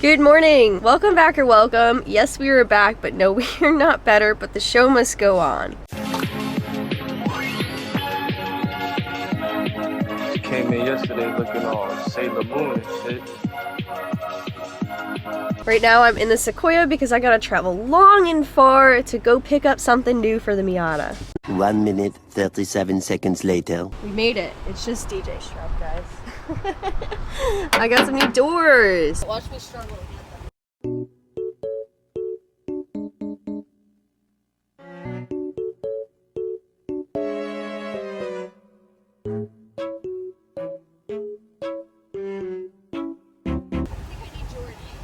Good morning! Welcome back or welcome. Yes, we are back, but no, we are not better, but the show must go on. She came in yesterday looking all Sailor Moon and shit. Right now I'm in the Sequoia because I gotta travel long and far to go pick up something new for the Miata. 1 minute, 37 seconds later. We made it. It's just DJ Strap, guys. I got some new doors. Watch me struggle.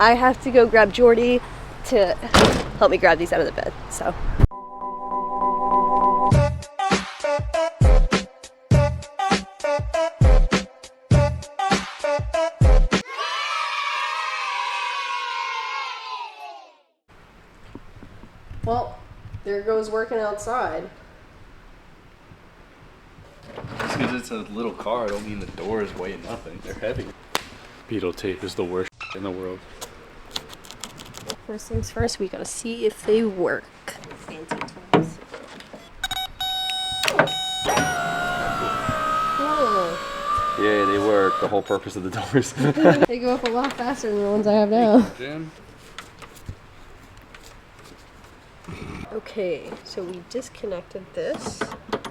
I have to go grab Jordy to help me grab these out of the bed, so. Well, there goes working outside. Just because it's a little car, I don't mean the doors weigh nothing. They're heavy. Beetle tape is the worst in the world. First things first, we gotta see if they work. Fancy tools. Oh. Yeah, they work. The whole purpose of the doors. They go up a lot faster than the ones I have now. Jim. Okay, so we disconnected this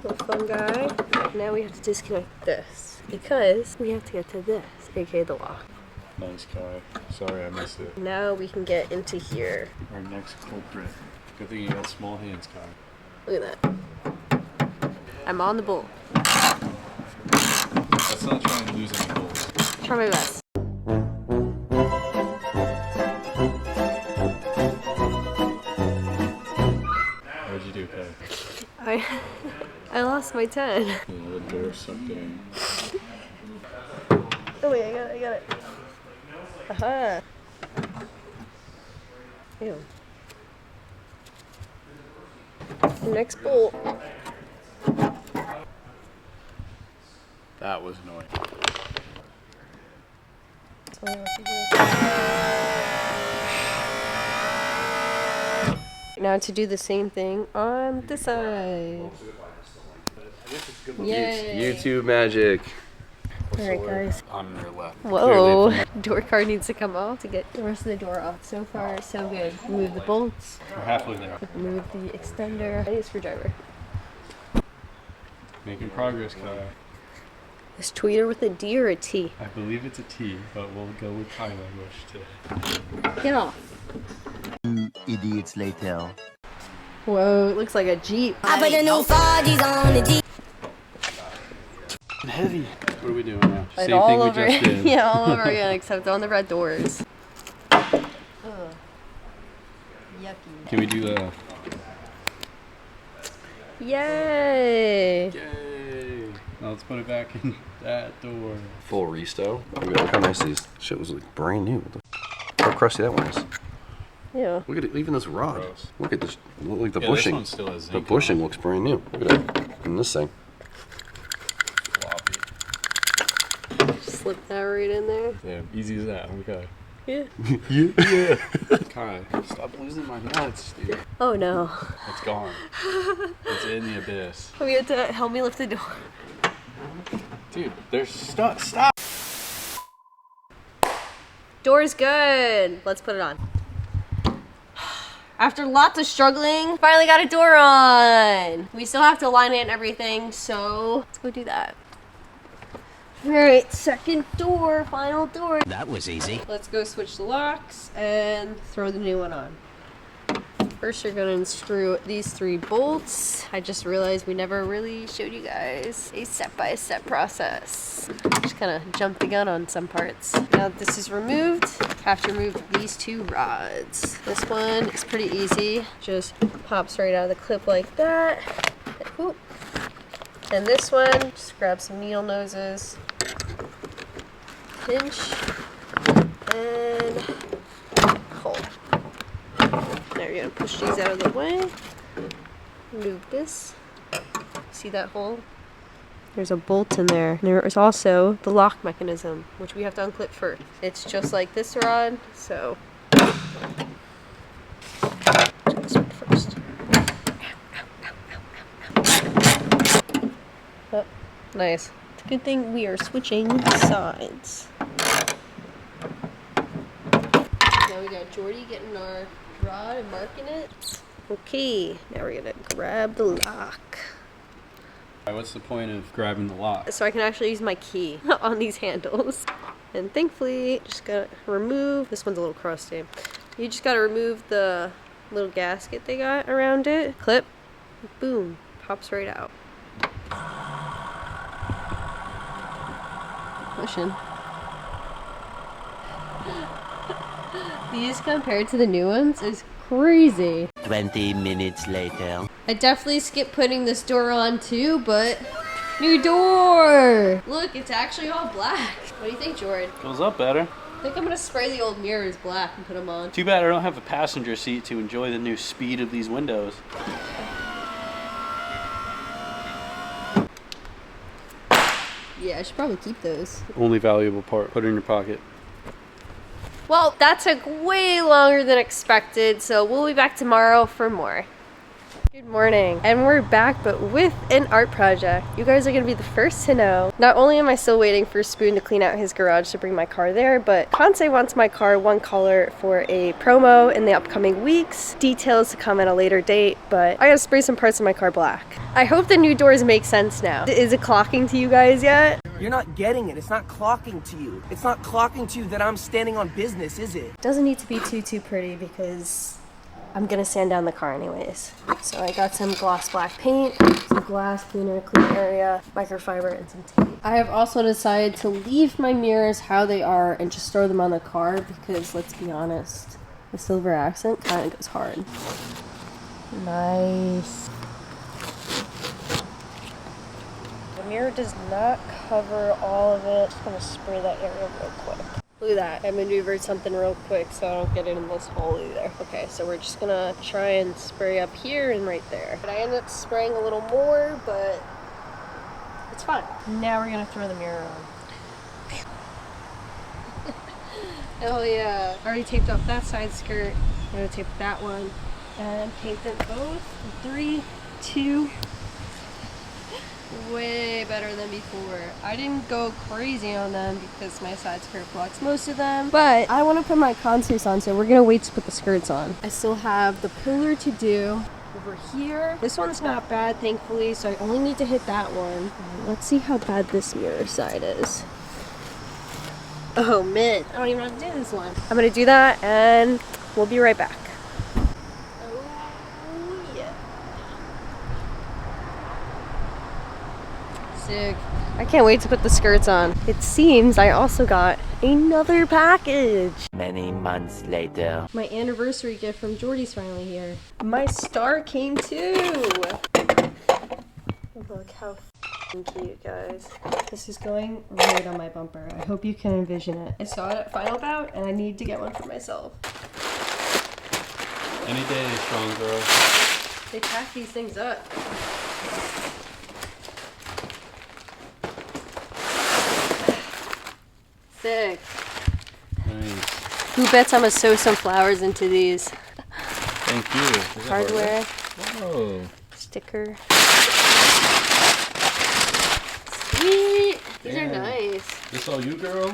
little fun guy. Now we have to disconnect this because we have to get to this, aka the lock. Nice car. Sorry I missed it. Now we can get into here. Our next culprit. Good thing you got small hands, Kai. Look at that. I'm on the bull. Let's not try and lose any goals. Try my best. What'd you do, Kai? I lost my 10. Yeah, the door sucked in. Oh wait, I got it. Aha. Ew. Next bolt. That was annoying. Tell me what to do. Now to do the same thing on this side. Yay! YouTube magic. Alright guys. On your left. Whoa! Door card needs to come off to get the rest of the door off. So far, so good. Remove the bolts. We're halfway there. Remove the extender. I need a screwdriver. Making progress, Kai. Is tweeter with a D or a T? I believe it's a T, but we'll go with Kai language today. Get off. 2 idiots later. Whoa, it looks like a Jeep. I put the new 40s on the Jeep. Heavy. What are we doing now? Like Same all thing we over, just did. yeah, all over again, except on the red doors. Ugh. Yucky. Can we do the... Yay! Yay! Now let's put it back in that door. Full resto. Look how nice these shit was, like brand new. What the how crusty that one is. Yeah. Look at it, even this rod. Gross. Look at this. Look like the Yeah, bushing. this one still has The zinc bushing on it. looks brand new. Look at that. And this thing. Floppy. Just slip that right in there. Damn, easy as that. Okay. Yeah. Yeah. Kai, stop losing my nuts, dude. Oh no. It's gone. It's in the abyss. We have to help me lift the door. Dude, there's stuff. Stop! Door's good. Let's put it on. After lots of struggling, finally got a door on. We still have to align it and everything, so let's go do that. All right, second door, final door. That was easy. Let's go switch the locks and throw the new one on. First, you're gonna unscrew these 3 bolts. I just realized we never really showed you guys a step-by-step process. Just kind of jumped the gun on some parts. Now that this is removed, have to remove these 2 rods. This one is pretty easy. Just pops right out of the clip like that. Oop. And this one, just grab some needle noses. Pinch. And pull. Now you're gonna push these out of the way. Move this. See that hole? There's a bolt in there. And there is also the lock mechanism, which we have to unclip first. It's just like this rod, so this one first. Oh, nice. It's a good thing we are switching sides. Now we got Jordy getting our rod and marking it. Okay, now we're gonna grab the lock. What's the point of grabbing the lock? So I can actually use my key on these handles. And thankfully, just gotta remove, this one's a little crusty. You just gotta remove the little gasket they got around it. Clip, boom, pops right out. Pushing. These compared to the new ones is crazy. 20 minutes later. I definitely skipped putting this door on too, but new door! Look, it's actually all black. What do you think, Jordan? Goes up better. I think I'm gonna spray the old mirrors black and put them on. Too bad I don't have a passenger seat to enjoy the new speed of these windows. Yeah, I should probably keep those. Only valuable part. Put it in your pocket. Well, that took way longer than expected, so we'll be back tomorrow for more. Good morning, and we're back, but with an art project. You guys are gonna be the first to know. Not only am I still waiting for Spoon to clean out his garage to bring my car there, but Kansei wants my car one color for a promo in the upcoming weeks. Details to come at a later date, but I gotta spray some parts of my car black. I hope the new doors make sense now. Is it clocking to you guys yet? You're not getting it. It's not clocking to you. It's not clocking to you that I'm standing on business, is it? Doesn't need to be too pretty because I'm gonna sand down the car anyways. So I got some gloss black paint, some glass cleaner, clean area, microfiber, and some tape. I have also decided to leave my mirrors how they are and just throw them on the car because, let's be honest, the silver accent kind of goes hard. Nice. The mirror does not cover all of it. Just gonna spray that area real quick. Look at that. I maneuvered something real quick so I don't get in this hole either. Okay, so we're just gonna try and spray up here and right there. But I ended up spraying a little more, but it's fine. Now we're gonna throw the mirror on. Oh yeah. I already taped off that side skirt. I'm gonna tape that one and paint them both. 3, 2. Way better than before. I didn't go crazy on them because my side skirt blocks most of them, but I want to put my kansei on, so we're gonna wait to put the skirts on. I still have the pillar to do over here. This one's not bad, thankfully, so I only need to hit that one. Let's see how bad this mirror side is. Oh man, I don't even know how to do this one. I'm gonna do that and we'll be right back. Sick. I can't wait to put the skirts on. It seems I also got another package. Many months later. My anniversary gift from Jordy's finally here. My star came too. Look how cute, guys. This is going right on my bumper. I hope you can envision it. I saw it at Final Bout and I need to get one for myself. Any day, strong girl. They pack these things up. Sick. Nice. Who bets I'm gonna sew some flowers into these? Thank you. Is that Hardware. Oh. Sticker. Sweet! These are nice. This all you, girl?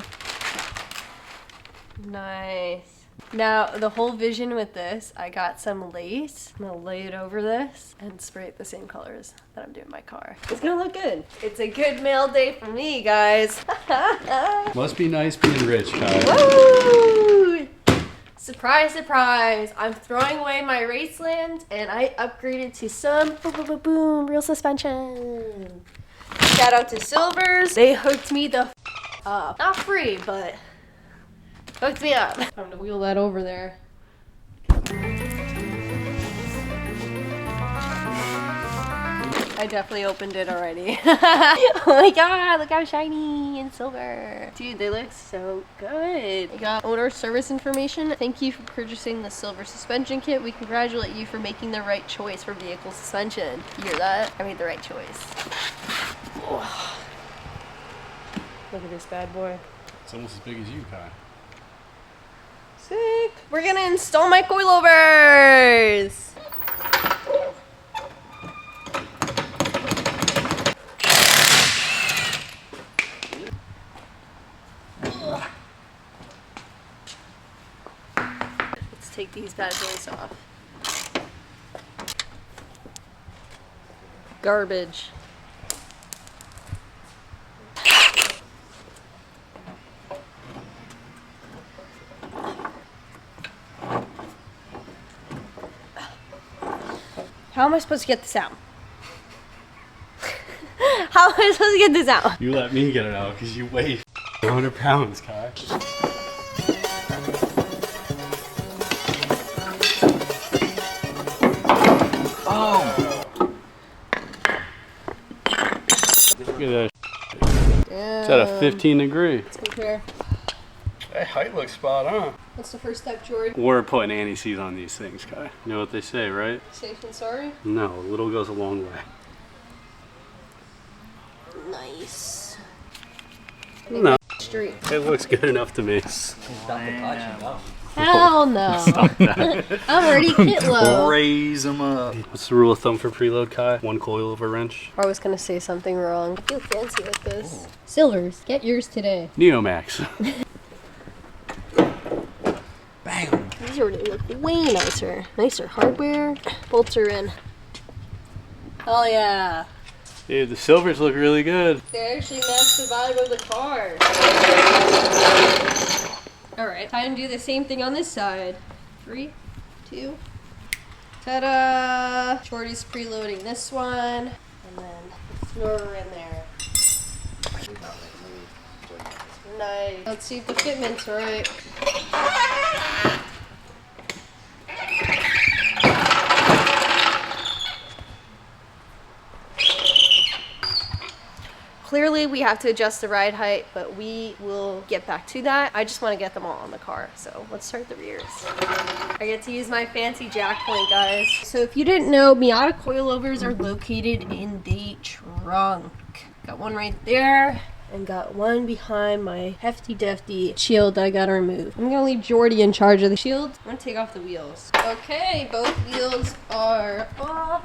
Nice. Now, the whole vision with this, I got some lace. I'm gonna lay it over this and spray it the same colors that I'm doing my car. It's gonna look good. It's a good mail day for me, guys. Must be nice being rich, Kyle. Woo! Surprise, surprise. I'm throwing away my Raceland and I upgraded to some boom, real suspension. Shout out to Silvers. They hooked me the up. Not free, but hooked me up. Time to wheel that over there. I definitely opened it already. Oh my god, look how shiny and silver. Dude, they look so good. You got owner service information. Thank you for purchasing the silver suspension kit. We congratulate you for making the right choice for vehicle suspension. You hear that? I made the right choice. Oh. Look at this bad boy. It's almost as big as you, Kai. Sick. We're gonna install my coilovers. Let's take these bad boys off. Garbage. How am I supposed to get this out? How am I supposed to get this out? You let me get it out because you weigh 100 pounds, Kai. Look at that. It's at a 15 degree. Let's compare. That height looks spot on. What's the first step, George? We're putting anti-seize on these things, Kai. You know what they say, right? Safe and sorry? No, a little goes a long way. Nice. No, Street. it looks good enough to me. Hell no. I'm already kit low. Raise them up. What's the rule of thumb for preload, Kai? 1 coilover wrench. I was gonna say something wrong. I feel fancy with this. Silvers, get yours today. Neomax. Bam. These already look way nicer. Nicer hardware. Bolts are in. Oh yeah. Dude, the silvers look really good. They actually match the vibe of the car. Alright, time to do the same thing on this side. 3, 2, ta-da! Shorty's preloading this one, and then throw her in there. Nice. Let's see if the fitment's right. Clearly we have to adjust the ride height, but we will get back to that. I just want to get them all on the car, so let's start the rears. I get to use my fancy jack point, guys. So if you didn't know, Miata coilovers are located in the trunk. Got one right there, and got one behind my hefty defty shield that I gotta remove. I'm gonna leave Jordy in charge of the shield. I'm gonna take off the wheels. Okay, both wheels are off.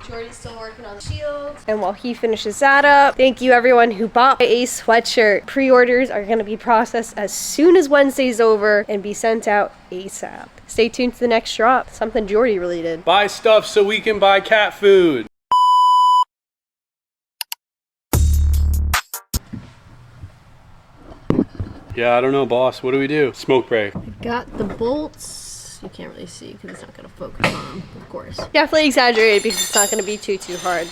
Jordy's still working on the shield. And while he finishes that up, thank you everyone who bought a sweatshirt. Pre-orders are gonna be processed as soon as Wednesday's over and be sent out ASAP. Stay tuned to the next drop. Something Jordy really did. Buy stuff so we can buy cat food. Yeah, I don't know, boss. What do we do? Smoke break. Got the bolts. You can't really see because it's not gonna focus on them, of course. Definitely exaggerated because it's not gonna be too hard.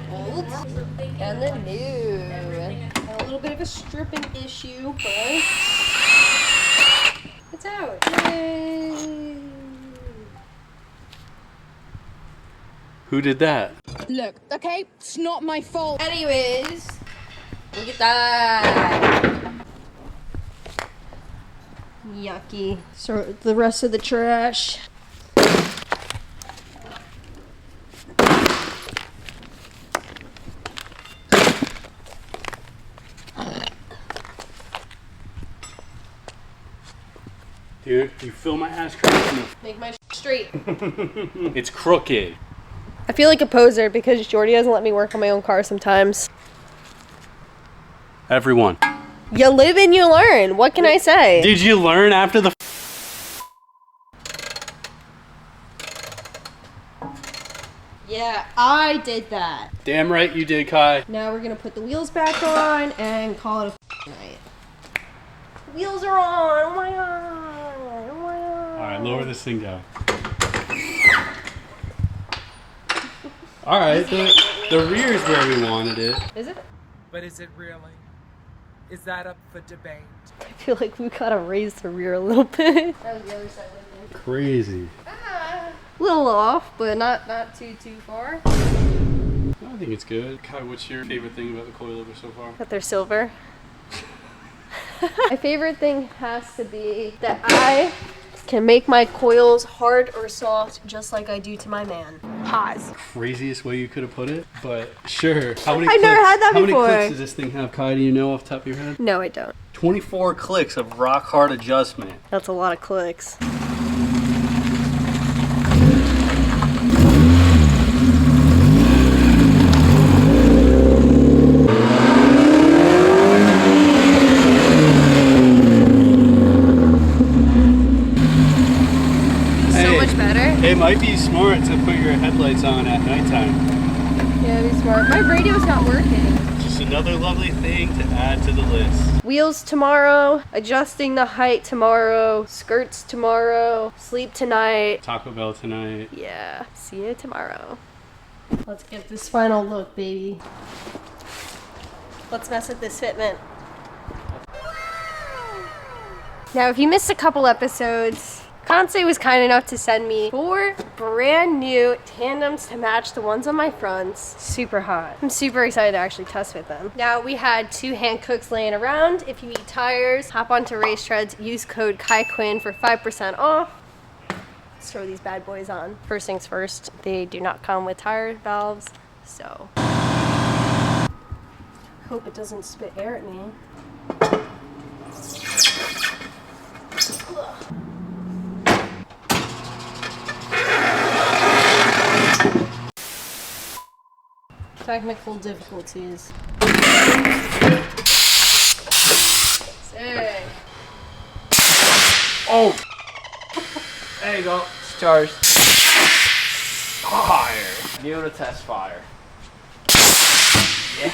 Bolt and the new. Got a little bit of a stripping issue, but it's out. Yay! Who did that? Look, okay, it's not my fault. Anyways, look at that. Yucky. So the rest of the trash. Dude, you fill my ass cream. Make my straight. It's crooked. I feel like a poser because Jordy doesn't let me work on my own car sometimes. Everyone. You live and you learn. What can I say? Did you learn after the Yeah, I did that. Damn right you did, Kai. Now we're gonna put the wheels back on and call it a night. Wheels are on. Oh my god. Oh my god. Alright, lower this thing down. Alright, the rear's where we wanted it. Is it? But is it really? Is that up for debate? I feel like we gotta raise the rear a little bit. That was the other side, wasn't it? Crazy. A little off, but not too far. I think it's good. Kai, what's your favorite thing about the coilover so far? That they're silver. My favorite thing has to be that I can make my coils hard or soft, just like I do to my man. Pause. Craziest way you could have put it, but sure. How many I've never had that How before. many clicks does this thing have, Kai? Do you know off the top of your head? No, I don't. 24 clicks of rock hard adjustment. That's a lot of clicks. It might be smart to put your headlights on at nighttime. Yeah, be smart. My radio's not working. Just another lovely thing to add to the list. Wheels tomorrow, adjusting the height tomorrow, skirts tomorrow, sleep tonight. Taco Bell tonight. Yeah, see you tomorrow. Let's get this final look, baby. Let's mess with this fitment. Now, if you missed a couple episodes, Kansei was kind enough to send me 4 brand new tandems to match the ones on my fronts. Super hot. I'm super excited to actually test fit them. Now, we had 2 hand cooks laying around. If you need tires, hop onto Race Treads, use code KYQXINN for 5% off. Let's throw these bad boys on. First things first, they do not come with tire valves, so hope it doesn't spit air at me. Technical difficulties. Sick. Oh! There you go. It's charged. Fire. Give it a test fire. Yeah.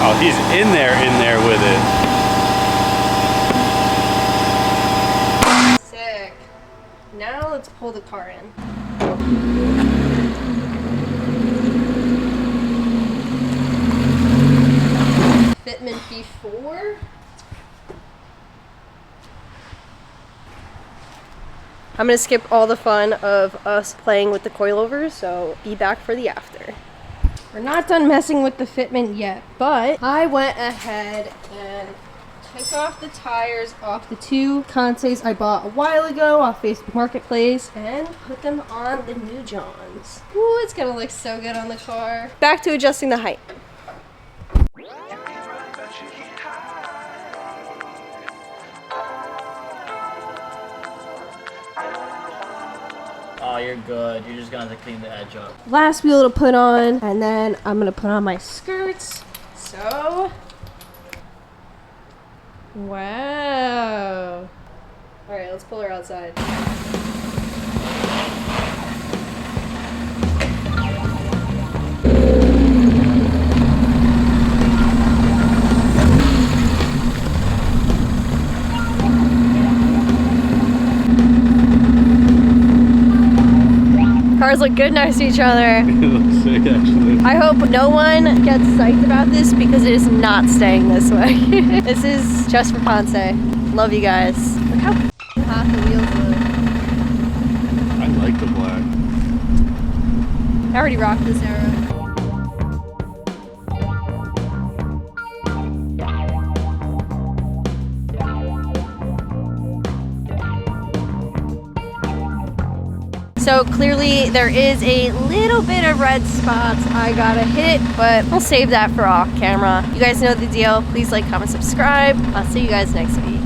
Oh, he's in there with it. Sick. Now let's pull the car in. Fitment before. I'm gonna skip all the fun of us playing with the coilovers, so be back for the after. We're not done messing with the fitment yet, but I went ahead and took off the tires off the 2 Kanseis I bought a while ago off Facebook Marketplace and put them on the new Johns. Ooh, it's gonna look so good on the car. Back to adjusting the height. Oh, you're good. You're just gonna have to clean the edge up. Last wheel to put on, and then I'm gonna put on my skirts. So, wow. All right, let's pull her outside. Cars look good next to each other. It looks sick, actually. I hope no one gets psyched about this because it is not staying this way. This is just for Kansei. Love you guys. Look how hot the wheels look. I like the black. I already rocked this era. So clearly there is a little bit of red spots I gotta hit, but we'll save that for off camera. You guys know the deal. Please like, comment, subscribe. I'll see you guys next week.